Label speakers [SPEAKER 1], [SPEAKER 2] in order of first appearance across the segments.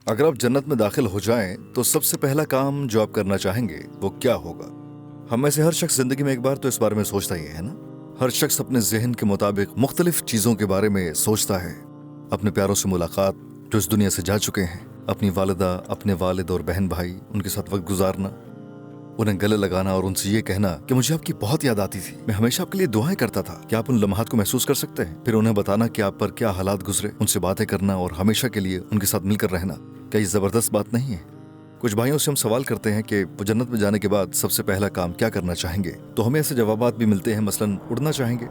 [SPEAKER 1] अगर आप जन्नत में दाखिल हो जाएं तो सबसे पहला काम जो आप करना चाहेंगे वो क्या होगा? हम में से हर शख्स जिंदगी में एक बार तो इस बारे में सोचता ही है ना। हर शख्स अपने जहन के मुताबिक मुख्तलिफ चीज़ों के बारे में सोचता है। अपने प्यारों से मुलाकात जो इस दुनिया से जा चुके हैं, अपनी वालिदा, अपने वालिद और बहन भाई, उनके साथ वक्त गुजारना, उन्हें गले लगाना और उनसे ये कहना कि मुझे आपकी बहुत याद आती थी, मैं हमेशा आपके लिए दुआएं करता था। क्या आप उन लम्हात को महसूस कर सकते हैं? फिर उन्हें बताना कि आप पर क्या हालात गुजरे, उनसे बातें करना और हमेशा के लिए उनके साथ मिलकर रहना। क्या ये जबरदस्त बात नहीं है? कुछ भाइयों से हम सवाल करते हैं कि वो जन्नत में जाने के बाद सबसे पहला काम क्या करना चाहेंगे, तो हमें ऐसे जवाबात भी मिलते हैं, मसलन उड़ना चाहेंगे,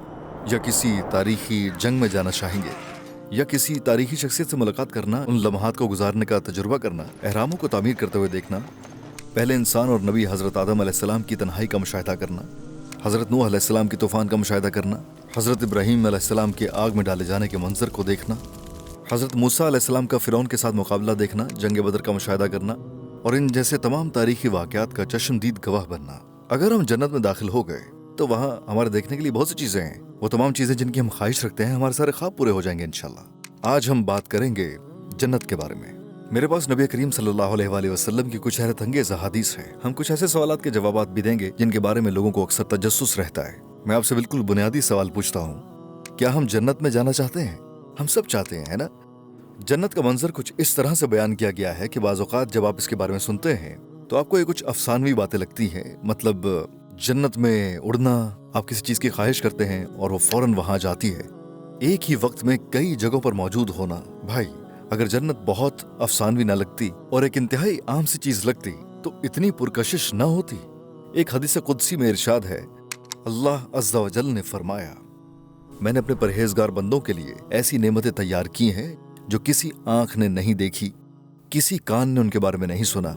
[SPEAKER 1] या किसी तारीखी जंग में जाना चाहेंगे, या किसी तारीखी शख्सियत से मुलाकात करना, उन लम्हात को गुजारने का तजुर्बा करना, एहरामों को तामीर करते हुए देखना, पहले इंसान और नबी हज़रत आदम अलैहिस्सलाम की तन्हाई का मुशाहिदा करना, हज़रत नूह अलैहिस्सलाम की तूफ़ान का मुशाहिदा करना, हज़रत इब्राहीम अलैहिस्सलाम के आग में डाले जाने के मंजर को देखना, हज़रत मूसा अलैहिस्सलाम का फ़िरौन के साथ मुकाबला देखना, जंग बदर का मुशाहिदा करना और इन जैसे तमाम तारीखी वाक़यात का चश्मदीद गवाह बनना। अगर हम जन्नत में दाखिल हो गए तो वहाँ हमारे देखने के लिए बहुत सी चीज़ें हैं। वो तमाम चीज़ें जिनकी हम ख्वाहिश रखते हैं, हमारे सारे ख्वाब पूरे हो जाएंगे इंशाल्लाह। आज हम बात करेंगे जन्नत के बारे में। मेरे पास नबी करीम सल्लल्लाहु अलैहि वसल्लम की कुछ हैरत अंगेज़ अहादीस हैं। हम कुछ ऐसे सवालात के जवाबात भी देंगे जिनके बारे में लोगों को अक्सर तजस्सुस रहता है। मैं आपसे बिल्कुल बुनियादी सवाल पूछता हूँ, क्या हम जन्नत में जाना चाहते हैं? हम सब चाहते हैं, है ना? जन्नत का मंजर कुछ इस तरह से बयान किया गया है कि बाज़ औक़ात जब आप इसके बारे में सुनते हैं तो आपको ये कुछ अफसानवी बातें लगती हैं। मतलब जन्नत में उड़ना, आप किसी चीज़ की ख्वाहिश करते हैं और वो फौरन वहाँ जाती है। एक ही वक्त में कई जगहों पर मौजूद होना। भाई, अगर जन्नत बहुत अफसानवी ना लगती और एक इंतहाई आम सी चीज़ लगती तो इतनी पुरकशिश ना होती। एक हदीस कुदसी में इरशाद है, अल्लाह अज़्ज़ा व जल ने फरमाया, मैंने अपने परहेजगार बंदों के लिए ऐसी नेमतें तैयार की हैं जो किसी आंख ने नहीं देखी, किसी कान ने उनके बारे में नहीं सुना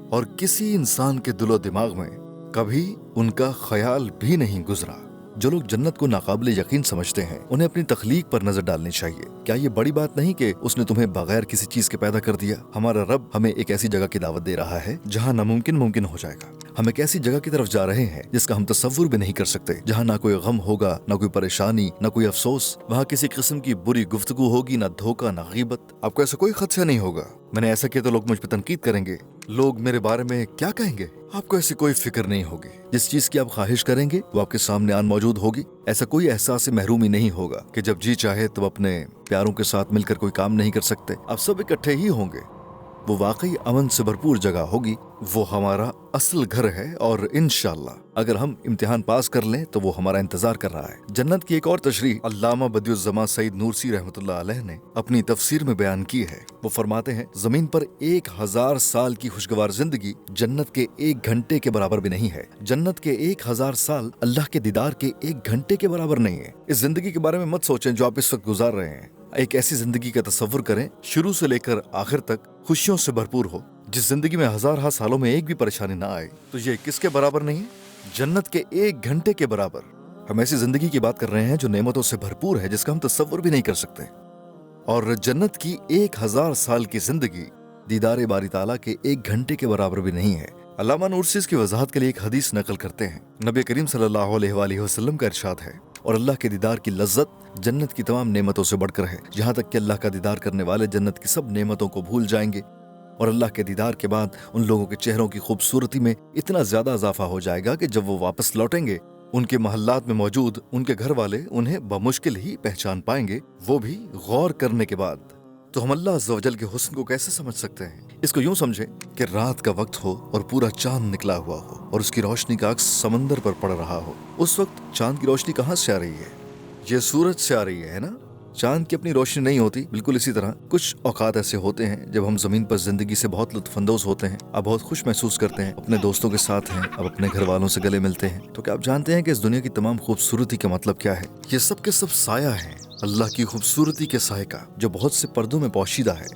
[SPEAKER 1] और किसी इंसान के दिलो दिमाग में कभी उनका ख्याल भी नहीं गुजरा। जो लोग जन्नत को नाकाबिले यकीन समझते हैं, उन्हें अपनी तख्लीक पर नजर डालनी चाहिए। क्या ये बड़ी बात नहीं कि उसने तुम्हें बगैर किसी चीज के पैदा कर दिया? हमारा रब हमें एक ऐसी जगह की दावत दे रहा है जहाँ नामुमकिन मुमकिन हो जाएगा। हम एक ऐसी जगह की तरफ जा रहे हैं जिसका हम तसव्वुर भी नहीं कर सकते, जहाँ ना कोई गम होगा, ना कोई परेशानी, ना कोई अफसोस। वहाँ किसी किस्म की बुरी गुफ्तगू होगी, ना धोखा, ना गीबत। आपको ऐसा कोई खदशा नहीं होगा, मैंने ऐसा किया तो लोग मुझ पर तनकीद करेंगे, लोग मेरे बारे में क्या कहेंगे। आपको ऐसी कोई फिक्र नहीं होगी। जिस चीज की आप ख्वाहिश करेंगे वो आपके सामने आन मौजूद होगी। ऐसा कोई एहसास महरूमी नहीं होगा कि जब जी चाहे तब अपने प्यारों के साथ मिलकर कोई काम नहीं कर सकते। आप सब इकट्ठे ही होंगे। वो वाकई अमन से भरपूर जगह होगी। वो हमारा असल घर है और इंशाअल्लाह अगर हम इम्तिहान पास कर लें तो वो हमारा इंतजार कर रहा है। जन्नत की एक और तशरीह अल्लामा बदियुज़्ज़मा सईद नूरसी रहमतुल्लाह अलैह ने अपनी तफसीर में बयान की है। वो फरमाते हैं, जमीन पर 1000 साल की खुशगवार जिंदगी जन्नत के 1 घंटे के बराबर भी नहीं है। जन्नत के 1000 साल अल्लाह के दीदार के 1 घंटे के बराबर नहीं है। इस जिंदगी के बारे में मत सोचें जो आप इस वक्त गुजार रहे हैं। एक ऐसी जिंदगी का तसव्वुर करें शुरू से लेकर आखिर तक खुशियों से भरपूर हो, जिस जिंदगी में 1000 सालों में एक भी परेशानी ना आए। तो ये किसके बराबर नहीं है? जन्नत के 1 घंटे के बराबर। हम ऐसी जिंदगी की बात कर रहे हैं जो नेमतों से भरपूर है, जिसका हम तसव्वुर भी नहीं कर सकते। और जन्नत की 1000 साल की जिंदगी दीदारे बारी ताला के 1 घंटे के बराबर भी नहीं है। अल्लामा नूरसी इसकी वजाहत के लिए एक हदीस नकल करते हैं। नबी करीम सल्लल्लाहु अलैहि वसल्लम का इरशाद है, और अल्लाह के दीदार की लज्जत जन्नत की तमाम नेमतों से बढ़कर है, यहाँ तक कि अल्लाह का दीदार करने वाले जन्नत की सब नेमतों को भूल जाएंगे और अल्लाह के दीदार के बाद उन लोगों के चेहरों की खूबसूरती में इतना ज्यादा इजाफा हो जाएगा कि जब वो वापस लौटेंगे उनके महल्लात में मौजूद उनके घर वाले उन्हें बमुश्किल ही पहचान पाएंगे, वो भी गौर करने के बाद। तो हम अल्लाह अज़्ज़ा वजल के हुस्न को कैसे समझ सकते हैं? इसको यूं समझें कि रात का वक्त हो और पूरा चांद निकला हुआ हो और उसकी रोशनी का अक्स समंदर पर पड़ रहा हो। उस वक्त चांद की रोशनी कहाँ से आ रही है? ये सूरज से आ रही है ना? चांद की अपनी रोशनी नहीं होती। बिल्कुल इसी तरह कुछ औकात ऐसे होते हैं जब हम जमीन पर जिंदगी से बहुत लुत्फानंदोज होते हैं, आप बहुत खुश महसूस करते हैं, अपने दोस्तों के साथ हैं, अब अपने घर वालों से गले मिलते हैं। तो क्या आप जानते हैं कि इस दुनिया की तमाम खूबसूरती का मतलब क्या है? ये सब के सब साया है, अल्लाह की खूबसूरती के साए का, जो बहुत से पर्दों में पोशीदा है।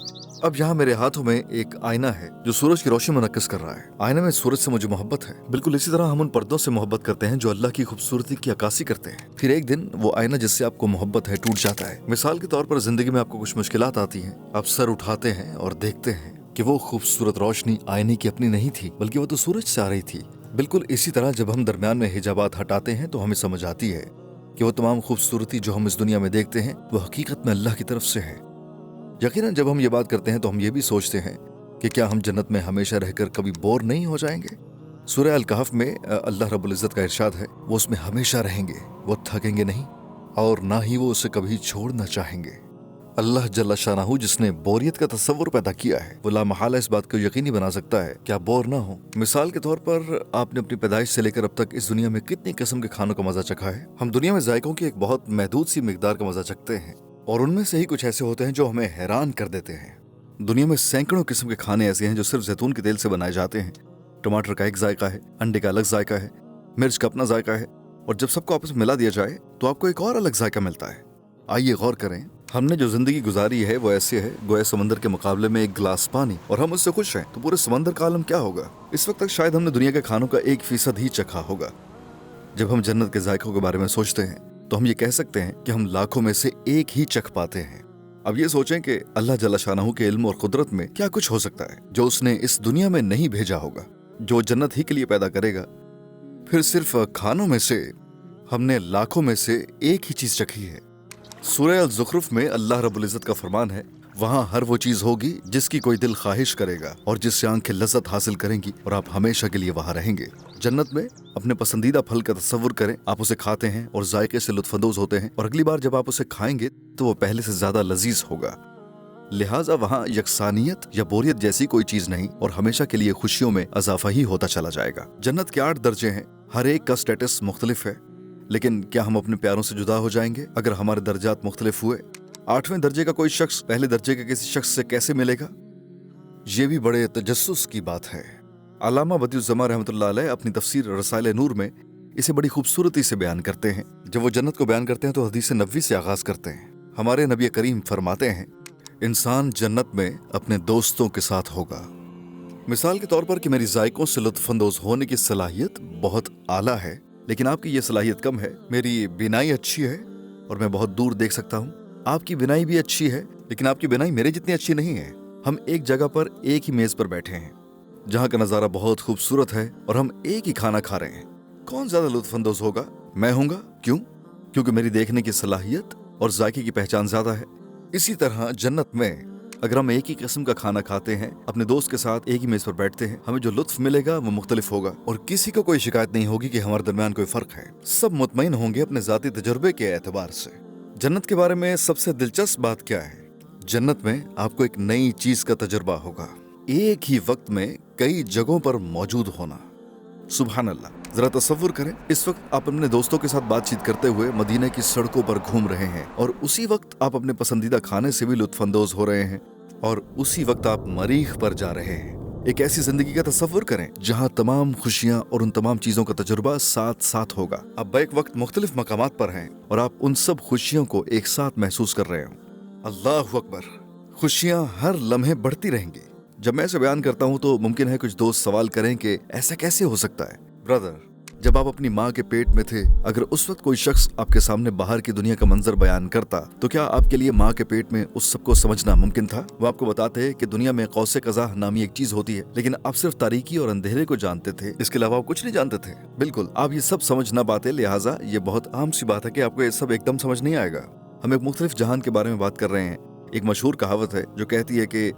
[SPEAKER 1] अब यहाँ मेरे हाथों में एक आईना है जो सूरज की रोशनी मुनक्किस कर रहा है। आईने में सूरज से मुझे मोहब्बत है। बिल्कुल इसी तरह हम उन पर्दों से मोहब्बत करते हैं जो अल्लाह की खूबसूरती की अक्कासी करते हैं। फिर एक दिन वो आईना जिससे आपको मोहब्बत है टूट जाता है। मिसाल के तौर पर जिंदगी में आपको कुछ मुश्किलात आती हैं, आप सर उठाते हैं और देखते हैं कि वो खूबसूरत रोशनी आईने की अपनी नहीं थी, बल्कि वो तो सूरज से आ रही थी। बिल्कुल इसी तरह जब हम दरमियान में हिजाबात हटाते हैं तो हमें समझ आती है कि वो तमाम खूबसूरती जो हम इस दुनिया में देखते हैं वो हकीकत में अल्लाह की तरफ से है। यकीनन जब हम ये बात करते हैं तो हम ये भी सोचते हैं कि क्या हम जन्नत में हमेशा रहकर कभी बोर नहीं हो जाएंगे। सूरह अल कहफ में अल्लाह रब्बुल इज़्ज़त का इरशाद है, वो उसमें हमेशा रहेंगे, वो थकेंगे नहीं और ना ही वो उसे कभी छोड़ना चाहेंगे। अल्लाह जल्ला शानाहू जिसने बोरियत का तस्वुर पैदा किया है, वो लामहला इस बात को यकीनी बना सकता है कि आप बोर ना हो। मिसाल के तौर पर आपने अपनी पैदाइश से लेकर अब तक इस दुनिया में कितनी किस्म के खानों का मजा चखा है। हम दुनिया में जायकों की एक बहुत महदूद सी मिकदार का मजा चखते हैं और उनमें से ही कुछ ऐसे होते हैं जो हमें हैरान कर देते हैं। दुनिया में सैकड़ों किस्म के खाने ऐसे हैं जो सिर्फ जैतून के तेल से बनाए जाते हैं। टमाटर का एक जायका है, अंडे का अलग जायका है, मिर्च का अपना जायका है, और जब सबको आपस में मिला दिया जाए तो आपको एक और अलग जायका मिलता है। आइए गौर करें, हमने जो जिंदगी गुजारी है वो ऐसे है गोया समंदर के मुकाबले में एक गिलास पानी, और हम उससे खुश हैं तो पूरे समंदर का आलम क्या होगा। इस वक्त तक शायद हमने दुनिया के खानों का 1% ही चखा होगा। जब हम जन्नत के जायकों के बारे में सोचते हैं तो हम ये कह सकते हैं कि हम लाखों में से एक ही चख पाते हैं। अब ये सोचें कि अल्लाह जल्ला शानाहू के इल्म और कुदरत में क्या कुछ हो सकता है जो उसने इस दुनिया में नहीं भेजा होगा, जो जन्नत ही के लिए पैदा करेगा। फिर सिर्फ खानों में से हमने लाखों में से एक ही चीज चखी है। सूरह अल-ज़ुख़रुफ़ में अल्लाह रब्बुल इज़्ज़त का फरमान है, वहाँ हर वो चीज होगी जिसकी कोई दिल ख्वाहिश करेगा और जिससे आंखें लज्जत हासिल करेंगी, और आप हमेशा के लिए वहाँ रहेंगे। जन्नत में अपने पसंदीदा फल का तस्वुर करें, आप उसे खाते हैं और जायके से लुत्फ़अंदोज़ होते हैं, और अगली बार जब आप उसे खाएंगे तो वो पहले से ज्यादा लजीज होगा। लिहाजा वहाँ यकसानियत या बोरियत जैसी कोई चीज नहीं, और हमेशा के लिए खुशियों में इजाफा ही होता चला जाएगा। जन्नत के 8 दर्जे हैं, हर एक का स्टेटस मुख्तलिफ है, लेकिन क्या हम अपने प्यारों से जुदा हो जाएंगे अगर हमारे दर्जात मुख्तलिफ हुए। 8वें दर्जे का कोई शख्स पहले दर्जे के किसी शख्स से कैसे मिलेगा, ये भी बड़े तजस्सुस की बात है। अल्लामा बदियुज़्ज़मा रहमतुल्लाह अलैह अपनी तफसीर रसाइल नूर में इसे बड़ी खूबसूरती से बयान करते हैं। जब वो जन्नत को बयान करते हैं तो हदीस नबवी से आगाज करते हैं। हमारे नबी करीम फरमाते हैं, इंसान जन्नत में अपने दोस्तों के साथ होगा। मिसाल के तौर पर कि मेरी जायकों से लुत्फ़अंदोज़ होने की सलाहियत बहुत आला है, लेकिन आपकी ये सलाहियत कम है। मेरी बिनाई अच्छी है और मैं बहुत दूर देख सकता हूँ। आपकी बिनाई भी अच्छी है, लेकिन आपकी बिनाई मेरे जितनी अच्छी नहीं है। हम एक जगह पर एक ही मेज पर बैठे हैं, जहाँ का नज़ारा बहुत खूबसूरत है, और हम एक ही खाना खा रहे हैं। कौन ज्यादा लुत्फ़अंदोज़ होगा? मैं होऊंगा। क्यों? क्योंकि मेरी देखने की सलाहियत और जायके की पहचान ज्यादा है। इसी तरह जन्नत में अगर हम एक ही किस्म का खाना खाते हैं, अपने दोस्त के साथ एक ही मेज पर बैठते हैं, हमें जो लुत्फ मिलेगा वो मुख्तलिफ होगा, और किसी को कोई शिकायत नहीं होगी कि हमारे दरमियान कोई फर्क है। सब मुतमईन होंगे अपने जाती तजुर्बे के एतबार से। जन्नत के बारे में सबसे दिलचस्प बात क्या है? जन्नत में आपको एक नई चीज का तजुर्बा होगा, एक ही वक्त में कई जगहों पर मौजूद होना। सुभान अल्लाह, जरा तसव्वुर करें, इस वक्त आप अपने दोस्तों के साथ बातचीत करते हुए मदीने की सड़कों पर घूम रहे हैं, और उसी वक्त आप अपने पसंदीदा खाने से भी लुत्फ़अंदोज़ हो रहे हैं, और उसी वक्त आप मरीख पर जा रहे हैं। एक ऐसी जिंदगी का तसव्वुर करें जहां तमाम खुशियां और उन तमाम चीजों का तजुर्बा साथ साथ होगा। आप बैक वक्त मुख्तलिफ मकामात पर हैं और आप उन सब खुशियों को एक साथ महसूस कर रहे हो। अल्लाह अकबर, खुशियां हर लम्हे बढ़ती रहेंगी। जब मैं इसे बयान करता हूँ तो मुमकिन है कुछ दोस्त सवाल करें कि ऐसा कैसे हो सकता है। ब्रदर, जब आप अपनी माँ के पेट में थे, अगर उस वक्त कोई शख्स आपके सामने बाहर की दुनिया का मंजर बयान करता तो क्या आपके लिए माँ के पेट में उस सब को समझना मुमकिन था? वो आपको बताते हैं कि दुनिया में कौसे कज़ाह नामी एक चीज होती है, लेकिन आप सिर्फ तारीकी और अंधेरे को जानते थे, इसके अलावा आप कुछ नहीं जानते थे। बिल्कुल, आप ये सब समझ ना पाते, लिहाजा ये बहुत आम सी बात है कि आपको ये सब एकदम समझ नहीं आएगा। हम एक मुख्तलिफ जहान के बारे में बात कर रहे हैं। एक मशहूर कहावत है जो कहती है कि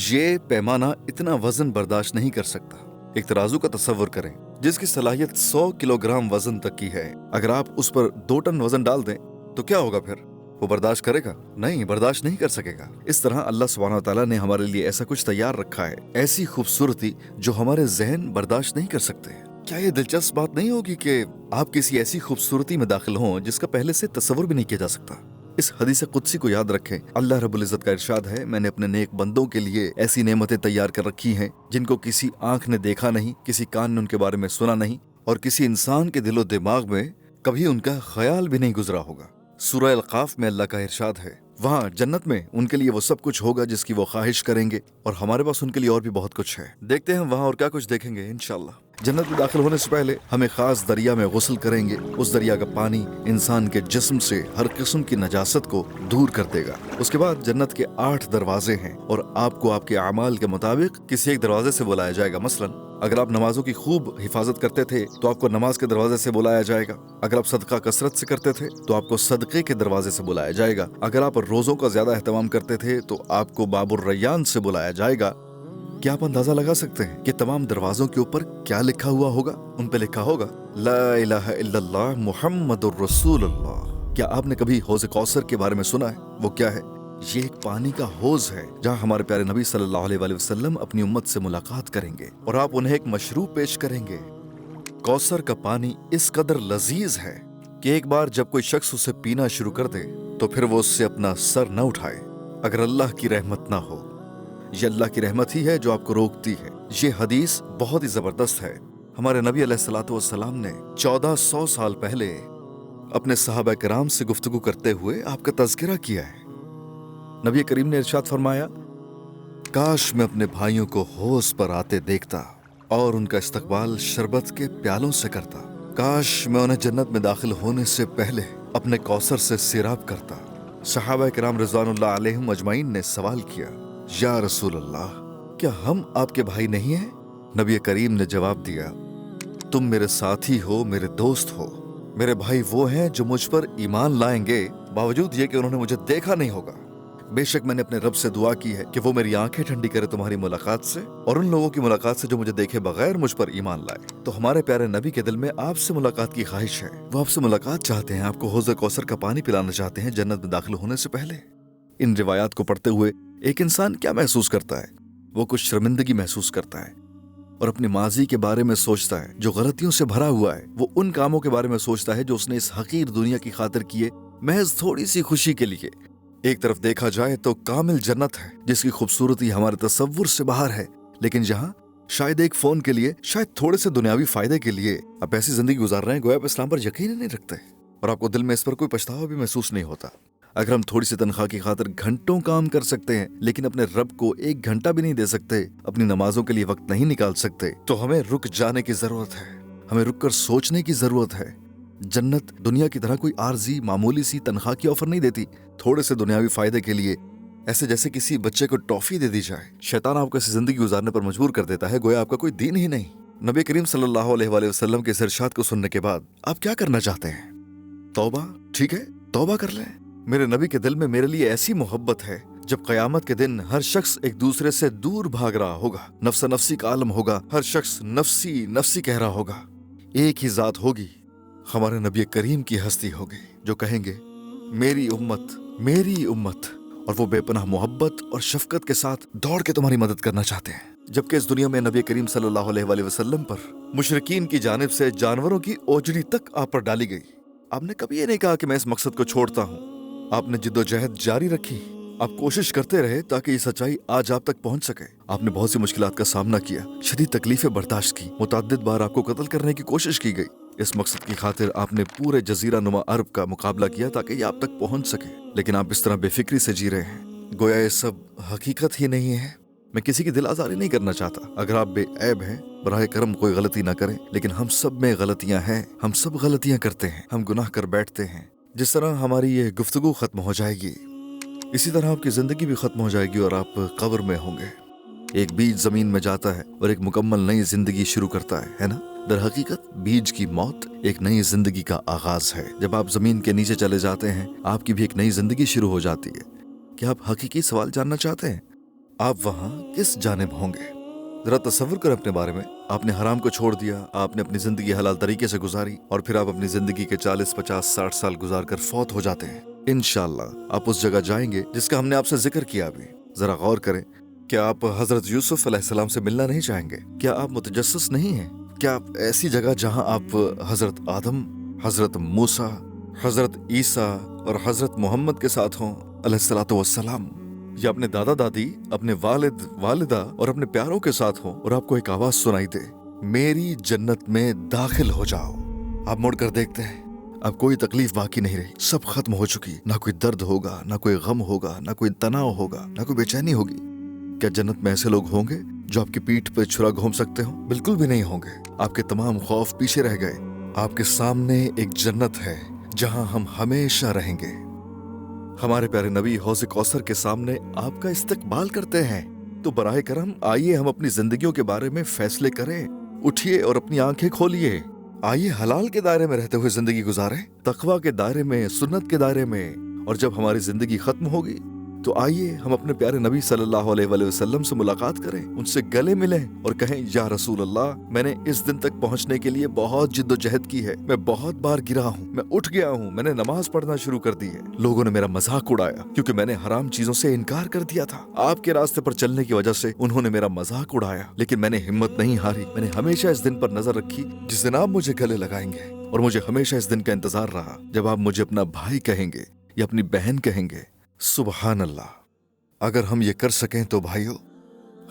[SPEAKER 1] ये पैमाना इतना वजन बर्दाश्त नहीं कर सकता। एक तराजू का तस्वुर करें जिसकी सलाहियत 100 किलोग्राम वजन तक की है। अगर आप उस पर 2 टन वजन डाल दें तो क्या होगा? फिर वो बर्दाश्त करेगा? नहीं, बर्दाश्त नहीं कर सकेगा। इस तरह अल्लाह सुब्हानहू व तआला ने हमारे लिए ऐसा कुछ तैयार रखा है, ऐसी खूबसूरती जो हमारे जहन बर्दाश्त नहीं कर सकते। क्या ये दिलचस्प बात नहीं होगी कि आप किसी ऐसी खूबसूरती में दाखिल हों जिसका पहले से तस्वुर भी नहीं किया जा सकता? इस हदीस कुदसी को याद रखें। अल्लाह रब्बुल इज़्ज़त का इरशाद है, मैंने अपने नेक बंदों के लिए ऐसी नेमतें तैयार कर रखी हैं जिनको किसी आंख ने देखा नहीं, किसी कान ने उनके बारे में सुना नहीं, और किसी इंसान के दिलो दिमाग में कभी उनका ख्याल भी नहीं गुजरा होगा। सूरह अल-क़ाफ में अल्लाह का इरशाद है, वहाँ जन्नत में उनके लिए वो सब कुछ होगा जिसकी वो ख्वाहिश करेंगे, और हमारे पास उनके लिए और भी बहुत कुछ है। देखते हैं वहाँ और क्या कुछ देखेंगे इंशाअल्लाह। जन्नत में दाखिल होने से पहले हमें खास दरिया में गुस्ल करेंगे। उस दरिया का पानी इंसान के जिस्म से हर किस्म की नजासत को दूर कर देगा। उसके बाद जन्नत के 8 दरवाजे हैं, और आपको आपके अमाल के मुताबिक किसी एक दरवाजे से बुलाया जाएगा। मसलन अगर आप नमाजों की खूब हिफाजत करते थे तो आपको नमाज के दरवाजे से बुलाया जाएगा। अगर आप सदका कसरत से करते थे तो आपको सदक़े के दरवाजे से बुलाया जाएगा। अगर आप रोज़ों का ज्यादा एहतमाम करते थे तो आपको बाबुर रैयान से बुलाया जाएगा। क्या आप अंदाजा लगा सकते हैं कि तमाम दरवाजों के ऊपर क्या लिखा हुआ होगा? उन पे लिखा होगा ला इलाहा इल्लल्लाह मुहम्मदुर रसूलुल्लाह। क्या आपने कभी हौज़ कौसर के बारे में सुना है? वो क्या है? ये एक पानी का हौज है जहाँ हमारे प्यारे नबी सल्लल्लाहु अलैहि वसल्लम अपनी उम्मत से मुलाकात करेंगे और आप उन्हें एक मशरूब पेश करेंगे। कौसर का पानी इस कदर लजीज है कि एक बार जब कोई शख्स उसे पीना शुरू कर दे तो फिर वो उससे अपना सर न उठाए अगर अल्लाह की रहमत ना हो। ये अल्लाह की रहमत ही है जो आपको रोकती है। ये हदीस बहुत ही जबरदस्त है। हमारे नबी अलैहिस्सलातु वस्सलाम ने 1400 साल पहले अपने सहाबा किराम से गुफ्तगू करते हुए आपका तज़किरा किया है। नबी करीम ने इरशाद फरमाया, काश मैं अपने भाइयों को हौज़ पर आते देखता और उनका इस्तकबाल शरबत के प्यालों से करता। काश मैं उन्हें जन्नत में दाखिल होने से पहले अपने कौसर से सिराब करता। सहाबा किराम रिज़वानुल्लाह अलैहिम अजमाइन ने सवाल किया, या रसूल अल्लाह, क्या हम आपके भाई नहीं हैं? नबी करीम ने जवाब दिया, तुम मेरे साथी हो, मेरे दोस्त हो। मेरे भाई वो हैं जो मुझ पर ईमान लाएंगे बावजूद ये कि उन्होंने मुझे देखा नहीं होगा। बेशक मैंने अपने रब से दुआ की है कि वो मेरी आंखें ठंडी करे तुम्हारी मुलाकात से और उन लोगों की मुलाकात से जो मुझे देखे बगैर मुझ पर ईमान लाए। तो हमारे प्यारे नबी के दिल में आपसे मुलाकात की ख्वाहिश है। वो आपसे मुलाकात चाहते हैं, आपको हौज़ कौसर का पानी पिलाना चाहते हैं जन्नत में दाखिल होने से पहले। इन रिवायात को पढ़ते हुए एक इंसान क्या महसूस करता है? वो कुछ शर्मिंदगी महसूस करता है और अपने माजी के बारे में सोचता है जो गलतियों से भरा हुआ है। वो उन कामों के बारे में सोचता है जो उसने इस हकीर दुनिया की खातिर किए महज थोड़ी सी खुशी के लिए। एक तरफ देखा जाए तो कामिल जन्नत है जिसकी खूबसूरती हमारे तसव्वुर से बाहर है, लेकिन जहाँ शायद एक फोन के लिए, शायद थोड़े से दुनियावी फायदे के लिए आप ऐसी जिंदगी गुजार रहे हैं गोया आप इस्लाम पर यकीन ही नहीं रखते और आपको दिल में इस पर कोई पछतावा भी महसूस नहीं होता। अगर हम थोड़ी सी तनख्वाह की खातिर घंटों काम कर सकते हैं लेकिन अपने रब को एक घंटा भी नहीं दे सकते, अपनी नमाजों के लिए वक्त नहीं निकाल सकते, तो हमें रुक जाने की जरूरत है। हमें रुक कर सोचने की जरूरत है। जन्नत दुनिया की तरह कोई आर्जी मामूली सी तनख्वाह की ऑफर नहीं देती थोड़े से दुनियावी फायदे के लिए, ऐसे जैसे किसी बच्चे को टॉफी दे दी जाए। शैतान आपको ऐसी जिंदगी गुजारने पर मजबूर कर देता है गोया आपका कोई दीन ही नहीं। नबी करीम सल्लल्लाहु अलैहि वसल्लम के इस इरशाद को सुनने के बाद आप क्या करना चाहते हैं? तौबा, ठीक है, तौबा कर लें। मेरे नबी के दिल में मेरे लिए ऐसी मोहब्बत है, जब क़यामत के दिन हर शख्स एक दूसरे से दूर भाग रहा होगा, नफ्सा नफ्सी का आलम होगा, हर शख्स नफ्सी नफ्सी कह रहा होगा, एक ही जात होगी, हमारे नबी करीम की हस्ती होगी जो कहेंगे मेरी उम्मत, मेरी उम्मत, और वो बेपनाह मोहब्बत और शफकत के साथ दौड़ के तुम्हारी मदद करना चाहते हैं। जबकि इस दुनिया में नबी करीम सल्लल्लाहु अलैहि वसल्लम पर मुशरिकीन की जानिब से जानवरों की ओजड़ी तक आप पर डाली गई। आपने कभी ये नहीं कहा कि मैं इस मकसद को छोड़ता हूँ। आपने जिद्दोजहद जारी रखी, आप कोशिश करते रहे ताकि ये सच्चाई आज आप तक पहुंच सके। आपने बहुत सी मुश्किलात का सामना किया, शदीद तकलीफें बर्दाश्त की, मुतअद्दिद बार आपको कत्ल करने की कोशिश की गई। इस मकसद की खातिर आपने पूरे जजीरा नुमा अरब का मुकाबला किया ताकि ये आप तक पहुंच सके, लेकिन आप इस तरह बेफिक्री से जी रहे हैं गोया ये सब हकीकत ही नहीं है। मैं किसी की दिल आजारी नहीं करना चाहता। अगर आप बेऐब हैं बराए करम कोई गलती ना करें, लेकिन हम सब में गलतियां हैं, हम सब गलतियां करते हैं, हम गुनाह कर बैठते हैं। जिस तरह हमारी ये गुफ्तगू खत्म हो जाएगी इसी तरह आपकी जिंदगी भी खत्म हो जाएगी और आप कब्र में होंगे। एक बीज जमीन में जाता है और एक मुकम्मल नई जिंदगी शुरू करता है ना? दर हकीकत बीज की मौत एक नई जिंदगी का आगाज है। जब आप जमीन के नीचे चले जाते हैं आपकी भी एक नई जिंदगी शुरू हो जाती है। क्या आप हकीकी सवाल जानना चाहते हैं? आप वहां किस जानिब होंगे? जरा तसव्वुर करें अपने बारे में। आपने हराम को छोड़ दिया, आपने अपनी जिंदगी हलाल तरीके से गुजारी और फिर आप अपनी जिंदगी के 40, 50, 60 साल गुजार कर फौत हो जाते हैं। इंशाअल्लाह आप उस जगह जाएंगे जिसका हमने आपसे जिक्र किया अभी। जरा गौर करें, क्या आप हजरत यूसुफ अलैहिस्सलाम से मिलना नहीं चाहेंगे? क्या आप मुतजस्सिस नहीं हैं? क्या आप ऐसी जगह जहां आप हजरत आदम, हजरत मूसा, हजरत ईसा और हजरत मोहम्मद के साथ हों अलैहिस्सलातु वस्सलाम, या अपने दादा दादी, अपने वालिद वालिदा और अपने प्यारों के साथ हों और आपको एक आवाज सुनाई दे, मेरी जन्नत में दाखिल हो जाओ। आप मुड़कर देखते हैं अब कोई तकलीफ बाकी नहीं रही, सब खत्म हो चुकी। ना कोई दर्द होगा, ना कोई गम होगा, ना कोई तनाव होगा, ना कोई बेचैनी होगी। क्या जन्नत में ऐसे लोग होंगे जो आपकी पीठ पर छुरा घूम सकते हो? बिल्कुल भी नहीं होंगे। आपके तमाम खौफ पीछे रह गए। आपके सामने एक जन्नत है जहां हम हमेशा रहेंगे। हमारे प्यारे नबी हौज़ कौसर के सामने आपका इस्तकबाल करते हैं। तो बराए करम आइए हम अपनी जिंदगियों के बारे में फैसले करें। उठिए और अपनी आंखें खोलिए। आइए हलाल के दायरे में रहते हुए जिंदगी गुजारें, तकवा के दायरे में, सुन्नत के दायरे में। और जब हमारी जिंदगी खत्म होगी तो आइए हम अपने प्यारे नबी सल्लल्लाहु अलैहि वसल्लम से मुलाकात करें, उनसे गले मिलें और कहें, या रसूल अल्लाह, मैंने इस दिन तक पहुंचने के लिए बहुत जिद्दोजहद की है, मैं बहुत बार गिरा हूँ, मैं उठ गया हूँ, मैंने नमाज पढ़ना शुरू कर दी है, लोगों ने मेरा मजाक उड़ाया क्योंकि मैंने हराम चीजों से इनकार कर दिया था, आपके रास्ते पर चलने की वजह से उन्होंने मेरा मजाक उड़ाया, लेकिन मैंने हिम्मत नहीं हारी, मैंने हमेशा इस दिन पर नजर रखी जिस दिन आप मुझे गले लगाएंगे, और मुझे हमेशा इस दिन का इंतजार रहा जब आप मुझे अपना भाई कहेंगे या अपनी बहन कहेंगे। सुबहान अल्लाह। अगर हम ये कर सकें तो भाइयों,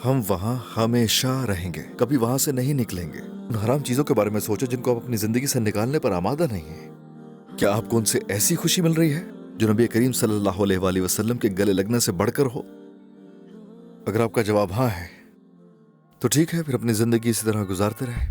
[SPEAKER 1] हम वहां हमेशा रहेंगे, कभी वहां से नहीं निकलेंगे। उन हराम चीजों के बारे में सोचो जिनको आप अपनी जिंदगी से निकालने पर आमादा नहीं है। क्या आपको उनसे ऐसी खुशी मिल रही है जो नबी करीम सल्लल्लाहु अलैहि वसल्लम के गले लगने से बढ़कर हो? अगर आपका जवाब हाँ है तो ठीक है, फिर अपनी जिंदगी इसी तरह गुजारते रहे।